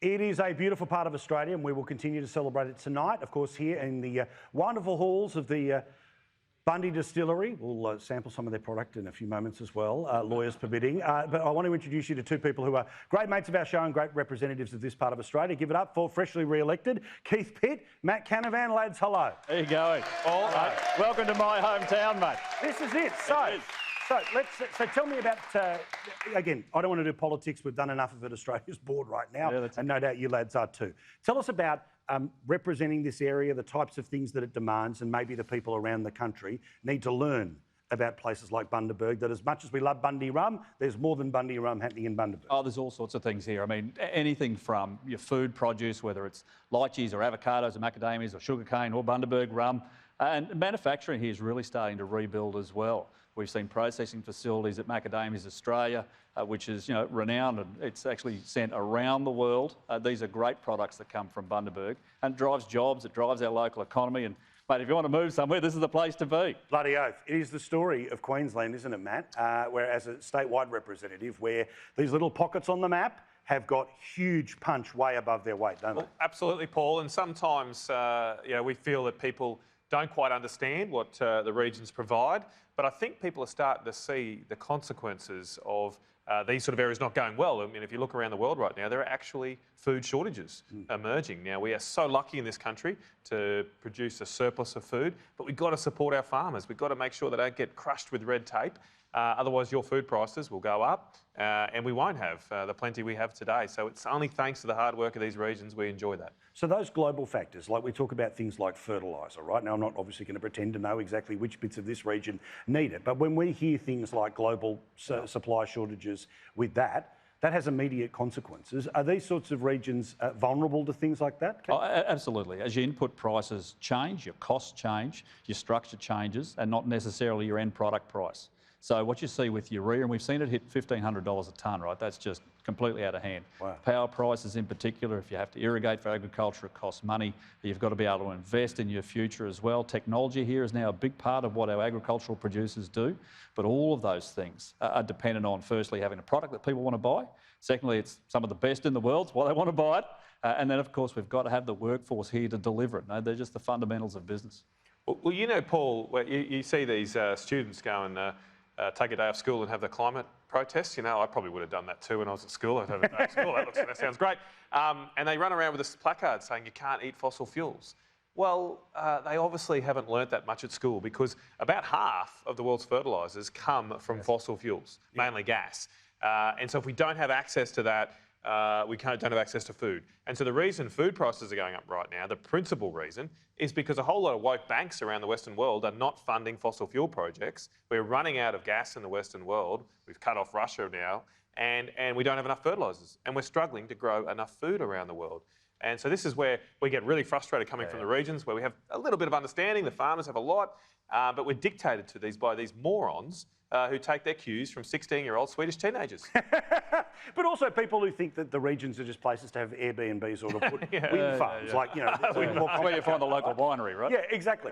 It is a beautiful part of Australia, and we will continue to celebrate it tonight. Of course, here in the wonderful halls of the Bundy Distillery. We'll sample some of their product in a few moments as well, lawyers permitting. But I want to introduce you to two people who are great mates of our show and great representatives of this part of Australia. Give it up for freshly re-elected Keith Pitt, Matt Canavan. Lads, hello. There you go. Welcome to my hometown, mate. This is it. So tell me about, again, I don't want to do politics. We've done enough of it. Australia's bored right now, and no doubt you lads are too. Tell us about representing this area, the types of things that it demands, and maybe the people around the country need to learn about places like Bundaberg, that as much as we love Bundy rum, there's more than Bundy rum happening in Bundaberg. Oh, there's all sorts of things here. I mean, anything from your food produce, whether it's lychees or avocados or macadamias or sugarcane or Bundaberg rum. And manufacturing here is really starting to rebuild as well. We've seen processing facilities at Macadamias Australia, which is renowned, and it's actually sent around the world. These are great products that come from Bundaberg, and it drives jobs, it drives our local economy. And mate, if you want to move somewhere, this is the place to be. Bloody oath. It is the story of Queensland, isn't it, Matt? Where as a statewide representative, where these little pockets on the map have got huge punch way above their weight, don't they? Absolutely, Paul. And sometimes we feel that people don't quite understand what the regions provide. But I think people are starting to see the consequences of these sort of areas not going well. I mean, if you look around the world right now, there are actually food shortages emerging. Now, we are so lucky in this country to produce a surplus of food, but we've got to support our farmers. We've got to make sure they don't get crushed with red tape. Otherwise, your food prices will go up and we won't have the plenty we have today. So it's only thanks to the hard work of these regions we enjoy that. So those global factors, like we talk about things like fertiliser, right? Now, I'm not obviously going to pretend to know exactly which bits of this region need it, but when we hear things like global supply shortages with that, that has immediate consequences. Are these sorts of regions vulnerable to things like that? Oh, absolutely. As your input prices change, your costs change, your structure changes, and not necessarily your end product price. So what you see with urea, and we've seen it hit $1,500 a tonne, right? That's just completely out of hand. Wow. Power prices in particular, if you have to irrigate for agriculture, it costs money. You've got to be able to invest in your future as well. Technology here is now a big part of what our agricultural producers do, but all of those things are dependent on, firstly, having a product that people want to buy. Secondly, it's some of the best in the world, it's why they want to buy it. And then, of course, we've got to have the workforce here to deliver it. No, they're just the fundamentals of business. Well, Paul, you see these students go and take a day off school and have the climate protests. I probably would have done that too when I was at school. I'd have a day off school. That sounds great. And they run around with this placard saying you can't eat fossil fuels. Well, they obviously haven't learnt that much at school, because about half of the world's fertilisers come from fossil fuels, mainly gas. And so if we don't have access to that, we don't have access to food. And so the reason food prices are going up right now, the principal reason, is because a whole lot of woke banks around the Western world are not funding fossil fuel projects. We're running out of gas in the Western world. We've cut off Russia now, and we don't have enough fertilisers. And we're struggling to grow enough food around the world. And so this is where we get really frustrated coming from the regions where we have a little bit of understanding, the farmers have a lot, but we're dictated to by these morons who take their cues from 16-year-old Swedish teenagers. But also people who think that the regions are just places to have Airbnbs or to put wind farms. Like, where you find the local winery, right? Yeah, exactly.